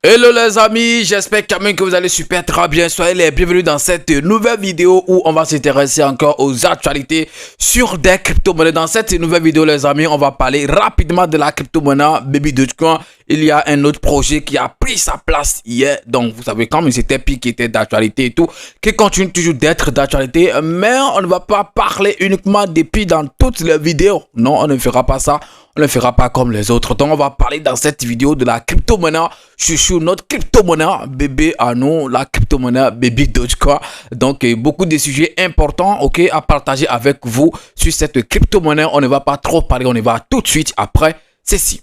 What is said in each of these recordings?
Hello les amis, j'espère quand même que vous allez super très bien. Soyez les bienvenus dans cette nouvelle vidéo où on va s'intéresser encore aux actualités sur des crypto-monnaies. Dans cette nouvelle vidéo les amis, on va parler rapidement de la crypto-monnaie Baby Dogecoin. Il y a un autre projet qui a pris sa place hier. Donc vous savez quand même c'était pire qui était d'actualité et tout, qui continue toujours d'être d'actualité. Mais on ne va pas parler uniquement des pires dans toutes les vidéos. Non, on ne fera pas ça. On ne le fera pas comme les autres. Donc, on va parler dans cette vidéo de la crypto-monnaie. Chouchou, notre crypto-monnaie bébé à nous, la crypto-monnaie Baby Dogecoin. Donc, beaucoup de sujets importants, ok, à partager avec vous sur cette crypto-monnaie. On ne va pas trop parler, on y va tout de suite après ceci.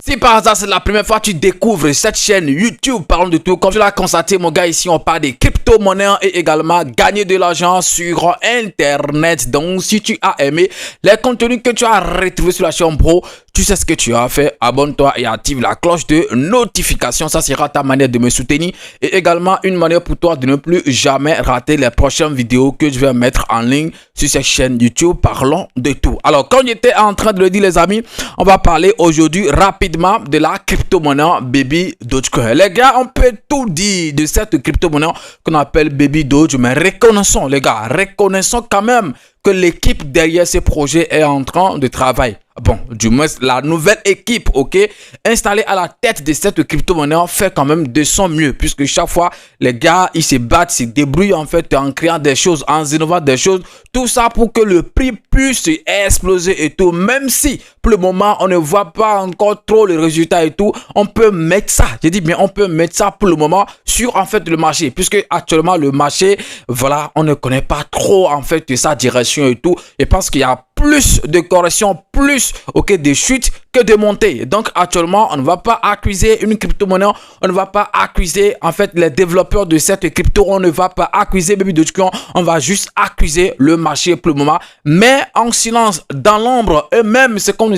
Si par hasard c'est la première fois que tu découvres cette chaîne YouTube, parlons de tout. Comme tu l'as constaté mon gars, ici on parle des crypto-monnaies et également gagner de l'argent sur internet. Donc si tu as aimé les contenus que tu as retrouvés sur la chaîne bro, tu sais ce que tu as fait, abonne-toi et active la cloche de notification. Ça sera ta manière de me soutenir et également une manière pour toi de ne plus jamais rater les prochaines vidéos que je vais mettre en ligne sur cette chaîne YouTube. Parlons de tout. Alors, comme j'étais en train de le dire les amis, on va parler aujourd'hui rapidement de la crypto-monnaie Baby Dogecoin. Les gars, on peut tout dire de cette crypto-monnaie qu'on appelle Baby Doge, mais reconnaissons les gars, reconnaissons quand même que l'équipe derrière ces projets est en train de travailler. Bon, du moins, la nouvelle équipe, ok, installée à la tête de cette crypto-monnaie fait quand même de son mieux. Puisque chaque fois, les gars, ils se battent, se débrouillent en fait en créant des choses, en innovant des choses. Tout ça pour que le prix puisse exploser et tout. Même si, pour le moment, on ne voit pas encore trop les résultats et tout, on peut mettre ça, j'ai dit bien, on peut mettre ça pour le moment sur en fait le marché. Puisque actuellement, le marché, voilà, on ne connaît pas trop en fait de sa direction et tout. Et parce qu'il y a plus de corrections, plus ok de chutes que de montées. Donc actuellement, on ne va pas accuser une crypto-monnaie, on ne va pas accuser en fait les développeurs de cette crypto, on ne va pas accuser Baby Dogecoin, on va juste accuser le marché pour le moment, mais en silence, dans l'ombre. Et même ce qu'on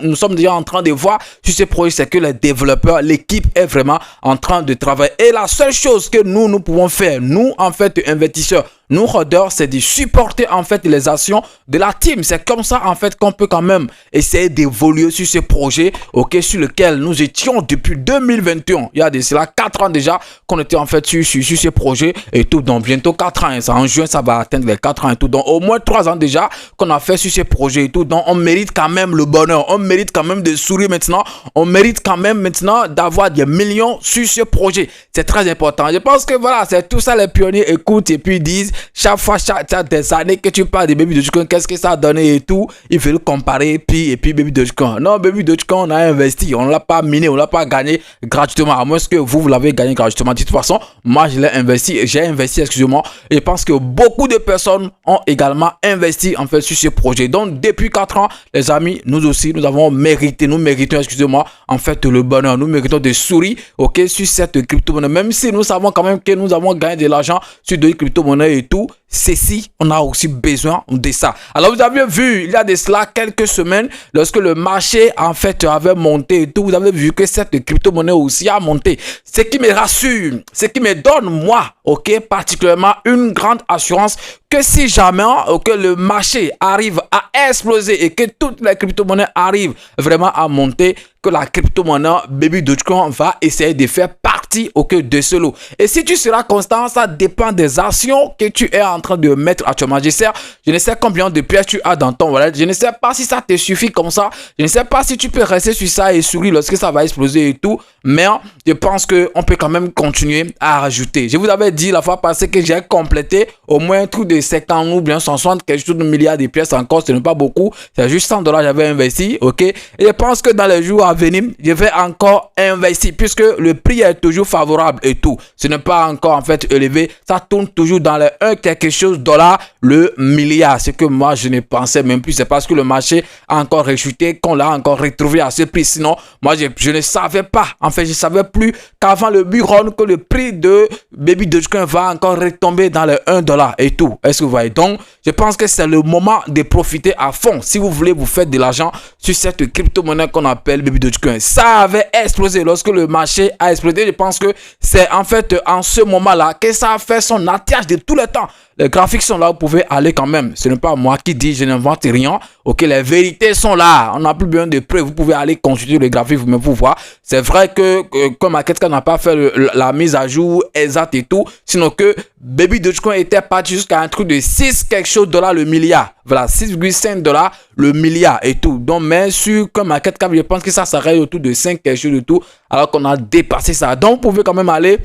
nous sommes déjà en train de voir sur ce projet, c'est que les développeurs, l'équipe est vraiment en train de travailler. Et la seule chose que nous pouvons faire, nous en fait investisseurs, nous hodlers, c'est de supporter en fait les actions de la team. C'est comme ça en fait qu'on peut quand même essayer d'évoluer sur ce projet, ok, sur lequel nous étions depuis 2021. Il y a de cela 4 ans déjà qu'on était en fait sur ce projet et tout. Donc bientôt 4 ans, en juin ça va atteindre les 4 ans et tout. Donc au moins 3 ans déjà qu'on a fait sur ce projet et tout. Donc on mérite quand même le bonheur, on mérite quand même de sourire maintenant, on mérite quand même maintenant d'avoir des millions sur ce projet. C'est très important. Je pense que voilà, c'est tout ça les pionniers écoutent et puis disent chaque fois, chaque des années que tu parles de Baby Dogecoin, qu'est-ce que ça a donné et tout, ils veulent comparer et puis Baby Dogecoin. Non, Baby Dogecoin, on a investi, on ne l'a pas miné, on ne l'a pas gagné gratuitement. À moins que vous l'avez gagné gratuitement. De toute façon, moi je l'ai investi, j'ai investi, excusez-moi. Et je pense que beaucoup de personnes ont également investi en fait sur ce projet. Donc depuis 4 ans, les amis, nous aussi, nous avons mérité, nous méritons, excusez-moi, en fait le bonheur. Nous méritons de sourire, ok, sur cette crypto-monnaie. Même si nous savons quand même que nous avons gagné de l'argent sur des crypto-monnaies et tout, ceci, on a aussi besoin de ça. Alors vous avez vu, il y a de cela quelques semaines, lorsque le marché en fait avait monté et tout, vous avez vu que cette crypto-monnaie aussi a monté. Ce qui me rassure, ce qui me donne moi, ok, particulièrement une grande assurance que si jamais que le marché arrive à exploser et que toutes les crypto-monnaies arrivent vraiment à monter, que la crypto-monnaie Baby Dogecoin va essayer de faire partie de ce lot. Et si tu seras constant, ça dépend des actions que tu es en train de mettre actuellement. Je ne sais combien de pièces tu as dans ton wallet. Je ne sais pas si ça te suffit comme ça. Je ne sais pas si tu peux rester sur ça et sourire lorsque ça va exploser et tout. Mais je pense qu'on peut quand même continuer à rajouter. Je vous avais dit la fois passée que j'ai complété au moins un truc de 50 ou bien 160 quelque chose de milliards de pièces encore. Ce n'est pas beaucoup. C'est juste 100 $ j'avais investi. Ok. Et je pense que dans les jours à venir, je vais encore investir puisque le prix est toujours favorable et tout. Ce n'est pas encore en fait élevé. Ça tourne toujours dans les 1 quelque chose dollars le milliard. Ce que moi je ne pensais même plus. C'est parce que le marché a encore rechuté qu'on l'a encore retrouvé à ce prix. Sinon, moi je ne savais pas. En fait, je ne savais plus qu'avant le bureau que le prix de Baby Dogecoin va encore retomber dans les 1 $ et tout. Est-ce que vous voyez? Donc, je pense que c'est le moment de profiter à fond. Si vous voulez vous faire de l'argent sur cette crypto-monnaie qu'on appelle Baby Dogecoin. Ça avait explosé lorsque le marché a explosé. Je pense que c'est en fait en ce moment-là que ça a fait son atterrage de tout le temps. les graphiques sont là, vous pouvez aller quand même. Ce n'est pas moi qui dis, je n'invente rien. Ok, les vérités sont là. On n'a plus besoin de preuves. Vous pouvez aller consulter les graphiques vous-même pour voir. C'est vrai que comme MarketCap n'a pas fait la mise à jour exacte et tout, sinon que Baby Dogecoin était parti jusqu'à un truc de 6 quelque chose $ le milliard. Voilà, 6,5 $ le milliard et tout. Donc, mais sur comme MarketCap, je pense que ça s'arrête autour de 5 quelque chose de tout, alors qu'on a dépassé ça. Donc, vous pouvez quand même aller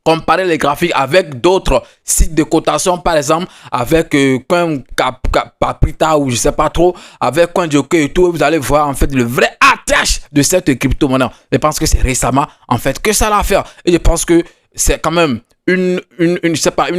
comparer les graphiques avec d'autres sites de cotation, par exemple avec Paprita ou je sais pas trop, avec CoinJoker et tout. Vous allez voir en fait le vrai attache de cette crypto-monnaie. Je pense que c'est récemment en fait que ça l'a fait. Et je pense que c'est quand même une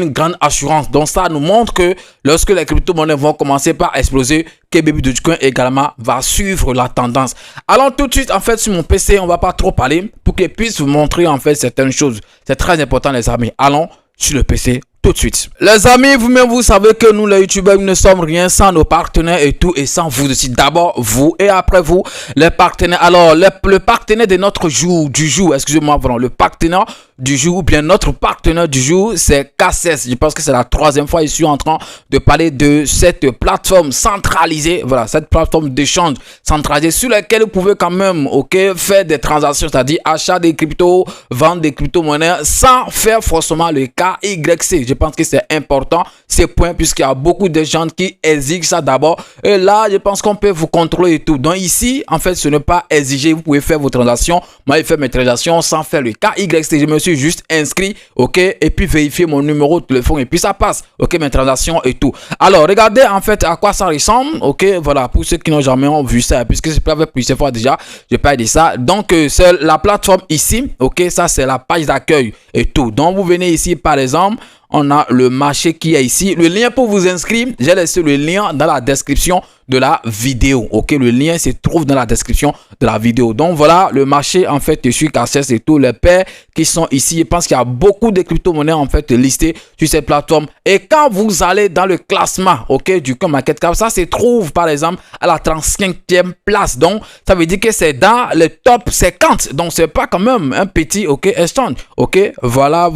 grande assurance. Donc ça nous montre que lorsque les crypto-monnaies vont commencer par exploser, que Baby Dogecoin également va suivre la tendance. Allons tout de suite en fait sur mon PC, on va pas trop parler pour qu'il puisse vous montrer en fait certaines choses. C'est très important les amis. Allons sur le PC tout de suite. Les amis, vous-même vous savez que nous les youtubeurs ne sommes rien sans nos partenaires et tout, et sans vous aussi. D'abord vous et après vous les partenaires. Alors le partenaire de notre jour du jour, excusez-moi, vraiment le partenaire du jour ou bien notre partenaire du jour, c'est K16. Je pense que c'est la troisième fois que je suis en train de parler de cette plateforme centralisée. Voilà, cette plateforme d'échange centralisée sur laquelle vous pouvez quand même faire des transactions, c'est-à-dire achat des cryptos, vente des crypto-monnaies sans faire forcément le KYC. Je pense que c'est important ce point puisqu'il y a beaucoup de gens qui exigent ça d'abord. Et là, je pense qu'on peut vous contrôler et tout. Donc ici, en fait, ce n'est pas exigé. Vous pouvez faire vos transactions. Moi, je fais mes transactions sans faire le KYC. Je me suis juste inscrit, ok, et puis vérifier mon numéro de téléphone et puis ça passe, ok, mes transactions et tout. Alors, regardez en fait à quoi ça ressemble, ok, voilà, pour ceux qui n'ont jamais vu ça, puisque c'est pas fait plusieurs fois déjà, je parle de ça. Donc, c'est la plateforme ici, ok, ça c'est la page d'accueil et tout. Donc, vous venez ici, par exemple, on a le marché qui est ici. Le lien pour vous inscrire, j'ai laissé le lien dans la description de la vidéo. Ok, le lien se trouve dans la description de la vidéo. Donc voilà, le marché en fait je suis K16 et tous les paires qui sont ici. Je pense qu'il y a beaucoup de crypto-monnaies en fait listées sur cette plateforme. Et quand vous allez dans le classement, ok, du CoinMarketCap, ça se trouve par exemple à la 35e place. Donc ça veut dire que c'est dans le top 50. Donc c'est pas quand même un petit exchange. Ok, voilà,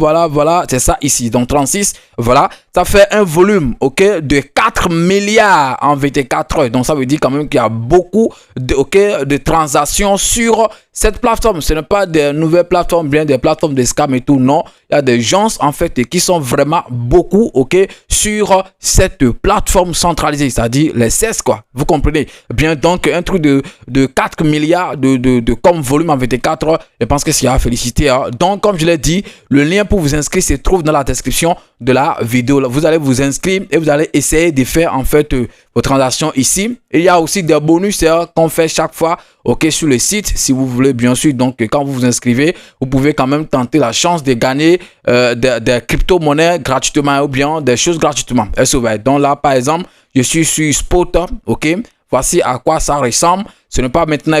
c'est ça ici. Donc 36, voilà, ça fait un volume de 4 milliards en 24 heures. Donc ça veut dire quand même qu'il y a beaucoup de transactions sur cette plateforme. Ce n'est pas des nouvelles plateformes, bien des plateformes de scam et tout, non. Il y a des gens en fait qui sont vraiment beaucoup sur cette plateforme centralisée, c'est-à-dire les 16 quoi. Vous comprenez bien, donc un truc de 4 milliards de comme volume en 24 heures. Je pense que c'est à féliciter, hein. Donc comme je l'ai dit, le lien pour vous inscrire se trouve dans la description de la vidéo. Vous allez vous inscrire et vous allez essayer de faire en fait vos transactions ici. Et il y a aussi des bonus qu'on fait chaque fois sur le site, si vous voulez bien sûr. Donc quand vous vous inscrivez, vous pouvez quand même tenter la chance de gagner des crypto-monnaies gratuitement ou bien des choses gratuitement. Donc là par exemple, je suis sur Spot, voici à quoi ça ressemble. Ce n'est pas maintenant,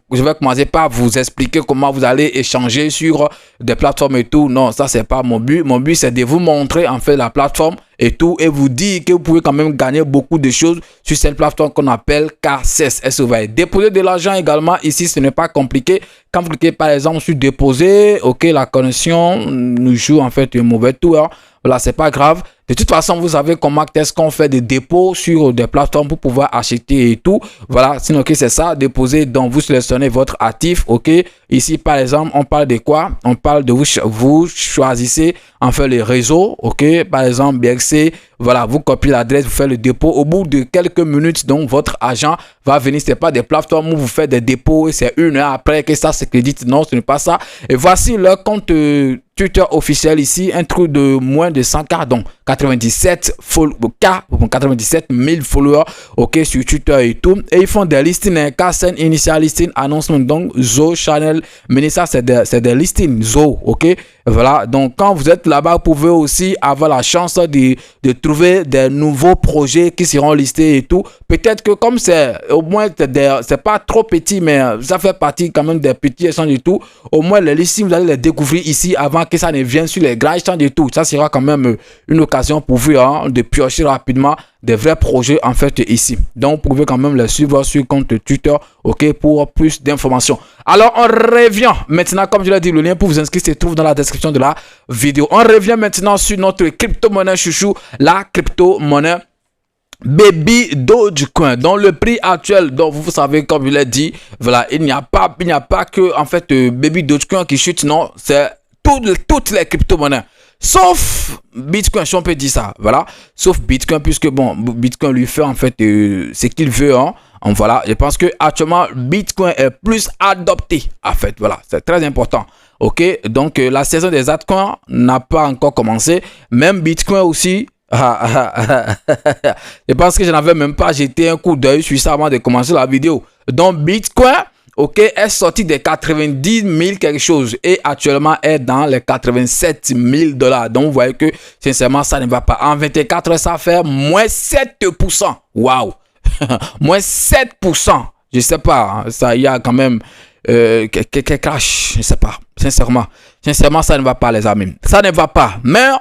je vais commencer par vous expliquer comment vous allez échanger sur des plateformes et tout. Non, ça, c'est pas mon but. Mon but, c'est de vous montrer en fait la plateforme et tout et vous dire que vous pouvez quand même gagner beaucoup de choses sur cette plateforme qu'on appelle K16. Déposer de l'argent également ici, ce n'est pas compliqué. Quand vous cliquez par exemple sur déposer, la connexion nous joue en fait un mauvais tour. Voilà, c'est pas grave. De toute façon, vous savez comment est-ce qu'on fait des dépôts sur des plateformes pour pouvoir acheter et tout. Voilà, sinon c'est ça, déposer. Donc vous sélectionnez votre actif, Ici par exemple, on parle de quoi? On parle de vous choisissez en fait les réseaux, Par exemple, BXC, voilà, vous copiez l'adresse, vous faites le dépôt. Au bout de quelques minutes, donc votre agent va venir. C'est pas des plateformes où vous faites des dépôts et c'est une heure après que ça se crédite. Non, ce n'est pas ça. Et voici le compte Twitter officiel ici, un truc de moins de 100K, donc 97 000 followers, sur Twitter et tout. Et ils font des listings, K16 initial listing, announcement, donc Zo Channel, mais ça c'est des listings, Zo, Voilà, donc quand vous êtes là-bas, vous pouvez aussi avoir la chance de trouver des nouveaux projets qui seront listés et tout. Peut-être que comme c'est au moins c'est pas trop petit, mais ça fait partie quand même des petits échanges et tout. Au moins les listings, vous allez les découvrir ici avant avant que ça ne vienne sur les grands échanges et tout. Ça sera quand même une occasion pour vous de piocher rapidement des vrais projets en fait ici. Donc, vous pouvez quand même les suivre sur le compte Twitter, ok, pour plus d'informations. Alors, on revient maintenant, comme je l'ai dit, le lien pour vous inscrire se trouve dans la description de la vidéo. On revient maintenant sur notre crypto-monnaie chouchou, la crypto-monnaie Baby Dogecoin. Dans le prix actuel, donc vous savez, comme je l'ai dit, voilà, il n'y a pas que en fait Baby Dogecoin qui chute, non, c'est toutes les crypto-monnaies. Sauf Bitcoin, si on peut dire ça, voilà. Sauf Bitcoin, puisque bon, Bitcoin lui fait en fait ce qu'il veut, hein. Voilà, je pense que actuellement Bitcoin est plus adopté, en fait, voilà, c'est très important. Ok, donc la saison des altcoins n'a pas encore commencé, même Bitcoin aussi. Je pense que je n'avais même pas jeté un coup d'œil sur ça avant de commencer la vidéo. Donc Bitcoin, ok, est sorti des 90 000 quelque chose et actuellement est dans les 87 000 $. Donc vous voyez que sincèrement ça ne va pas. En 24 heures ça fait moins 7%. Waouh. Moins 7%. Je sais pas, hein, ça il y a quand même quelques crash, je sais pas. Sincèrement ça ne va pas les amis. Ça ne va pas. Mais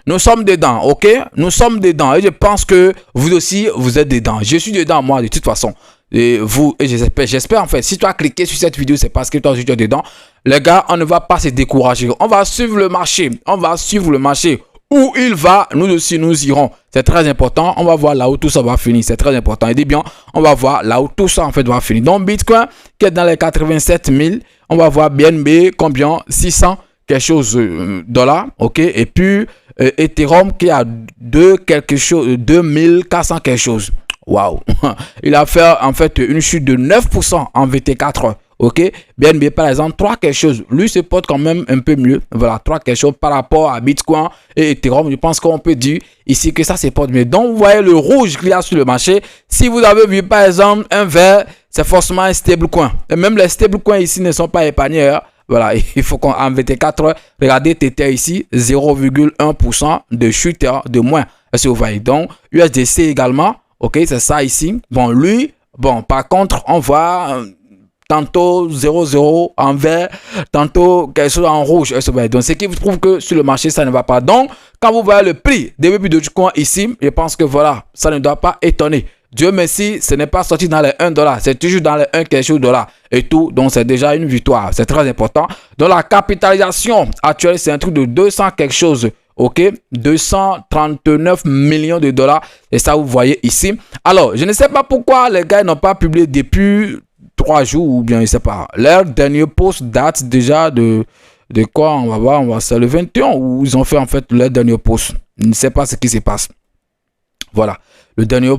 nous sommes dedans, ok? Nous sommes dedans et je pense que vous aussi, vous êtes dedans. Je suis dedans, moi, de toute façon. Et vous, et j'espère en fait, si tu as cliqué sur cette vidéo, c'est parce que toi aussi tu es dedans. Les gars, on ne va pas se décourager. On va suivre le marché. On va suivre le marché. Où il va, nous aussi, nous irons. C'est très important. On va voir là où tout ça va finir. C'est très important. Et dis bien, on va voir là où tout ça en fait va finir. Donc, Bitcoin, qui est dans les 87 000, on va voir BNB, combien? 600 quelque chose dollars, ok? Et puis, Ethereum qui a 2400 quelque chose. Waouh! Il a fait en fait une chute de 9% en 24 heures. Ok? BNB par exemple, 3 quelque chose. Lui se porte quand même un peu mieux. Voilà, 3 quelque chose par rapport à Bitcoin et Ethereum. Je pense qu'on peut dire ici que ça se porte mieux. Donc, vous voyez le rouge qu'il y a sur le marché. Si vous avez vu par exemple un vert, c'est forcément un stablecoin. Et même les stablecoins ici ne sont pas épargnés. Hein. Voilà, il faut qu'en 24 heures, regardez Tether ici, 0,1% de chute de moins. Est-ce que vous voyez? Donc, USDC également, ok, c'est ça ici. Bon, lui, bon, par contre, on voit tantôt 0,0 en vert, tantôt quelque chose en rouge. Est-ce que vous voyez? Donc, ce qui vous prouve que sur le marché, ça ne va pas. Donc, quand vous voyez le prix des Baby Dogecoin ici, je pense que voilà, ça ne doit pas étonner. Dieu merci, ce n'est pas sorti dans les 1 $, c'est toujours dans les 1 quelque chose $. Et tout, donc c'est déjà une victoire, c'est très important. Donc la capitalisation actuelle, c'est un truc de 200 quelque chose, ok, 239 millions de $, et ça vous voyez ici. Alors, je ne sais pas pourquoi les gars n'ont pas publié depuis 3 jours, ou bien je ne sais pas. Leur dernier post date déjà de quoi, on va voir, c'est le 21 où ils ont fait en fait leur dernier post. Je ne sais pas ce qui se passe. Voilà, le dernier,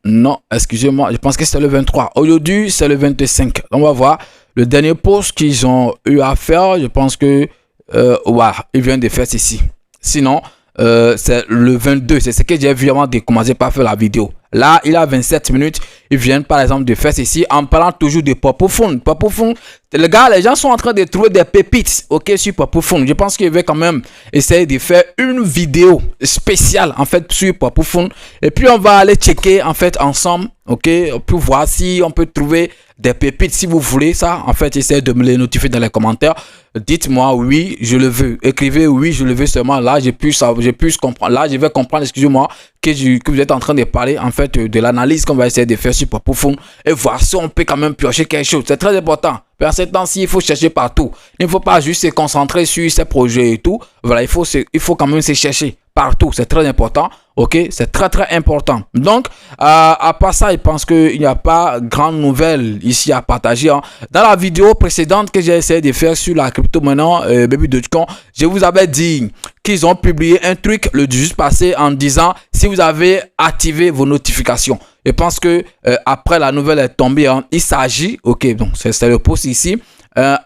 non, excusez-moi, je pense que c'est le 23. Aujourd'hui, c'est le 25. On va voir le dernier post qu'ils ont eu à faire. Je pense que, ouais, ils viennent de faire ceci. Sinon, c'est le 22. C'est ce que j'ai vu avant de commencer par faire la vidéo. Là, il a 27 minutes. Ils viennent par exemple de faire ceci en parlant toujours de Popofone. Popofone, les gars, les gens sont en train de trouver des pépites, ok, sur Popofone. Je pense qu'il va quand même essayer de faire une vidéo spéciale en fait sur Popofone. Et puis on va aller checker en fait ensemble, ok, pour voir si on peut trouver des pépites. Si vous voulez ça, en fait, essayez de me les notifier dans les commentaires. Dites-moi oui, je le veux. Écrivez oui, je le veux seulement. Là, j'ai pu comprendre. Là, je vais comprendre, excusez-moi, que vous êtes en train de parler en fait de l'analyse qu'on va essayer de faire sur Popofone et voir si on peut quand même piocher quelque chose. C'est très important. En ces temps-ci, il faut chercher partout. Il ne faut pas juste se concentrer sur ces projets et tout. Voilà, il faut quand même se chercher partout. C'est très important. Ok, c'est très très important. Donc, à part ça, je pense qu'il n'y a pas grande nouvelle ici à partager. Hein. Dans la vidéo précédente que j'ai essayé de faire sur la crypto-monnaie Baby Dogecoin, je vous avais dit qu'ils ont publié un truc le 18 passé en disant si vous avez activé vos notifications. Je pense que après la nouvelle est tombée, hein, il s'agit, ok, donc c'est le post ici.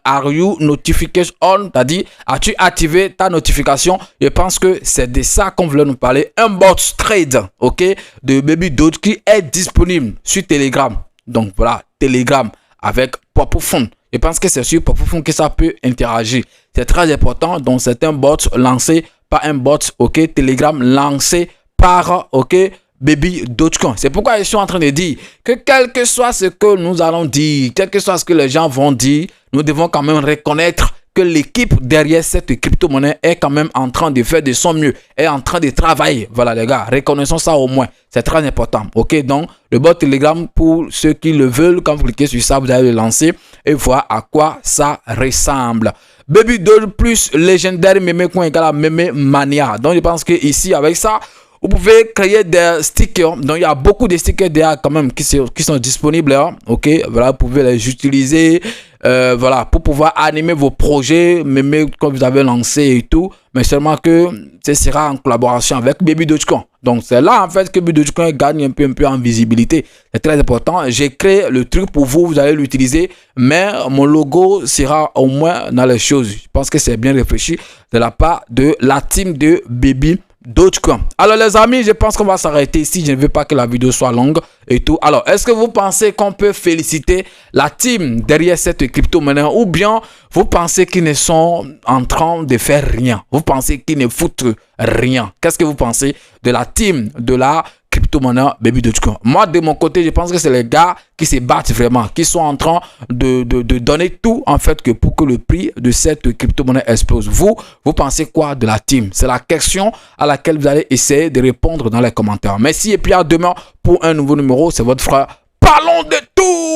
Are you notification on? C'est-à-dire, as-tu activé ta notification? Je pense que c'est de ça qu'on voulait nous parler. Un bot trade, ok, de Baby Doge qui est disponible sur Telegram. Donc voilà, Telegram avec Popofone. Je pense que c'est sur Popofone que ça peut interagir. C'est très important. Donc c'est un bot lancé par un bot, ok, Telegram lancé par, ok, Baby Dogecoin. C'est pourquoi je suis en train de dire que quel que soit ce que nous allons dire, quel que soit ce que les gens vont dire, nous devons quand même reconnaître que l'équipe derrière cette crypto-monnaie est quand même en train de faire de son mieux, est en train de travailler. Voilà les gars, reconnaissons ça au moins. C'est très important. Ok, donc le bot Telegram, pour ceux qui le veulent, quand vous cliquez sur ça, vous allez le lancer et voir à quoi ça ressemble. Baby Doge plus légendaire meme coin égale à meme mania. Donc je pense que ici avec ça, vous pouvez créer des stickers. Donc il y a beaucoup de stickers derrière quand même qui sont disponibles. Hein. Ok, voilà, vous pouvez les utiliser. Voilà, pour pouvoir animer vos projets, même quand vous avez lancé et tout, mais seulement que ce sera en collaboration avec Baby Dogecoin. Donc c'est là en fait que Baby Dogecoin gagne un peu en visibilité. C'est très important. J'ai créé le truc pour vous, vous allez l'utiliser, mais mon logo sera au moins dans les choses. Je pense que c'est bien réfléchi de la part de la team de Baby Dogecoin. Alors les amis, je pense qu'on va s'arrêter ici. Je ne veux pas que la vidéo soit longue et tout. Alors, est-ce que vous pensez qu'on peut féliciter la team derrière cette crypto-monnaie, ou bien vous pensez qu'ils ne sont en train de faire rien? Vous pensez qu'ils ne foutent rien? Qu'est-ce que vous pensez de la team de la crypto-monnaie Baby Dogecoin? Moi, de mon côté, je pense que c'est les gars qui se battent vraiment, qui sont en train de donner tout, en fait, que pour que le prix de cette crypto-monnaie explose. Vous pensez quoi de la team? C'est la question à laquelle vous allez essayer de répondre dans les commentaires. Merci et puis à demain pour un nouveau numéro. C'est votre frère. Parlons de tout!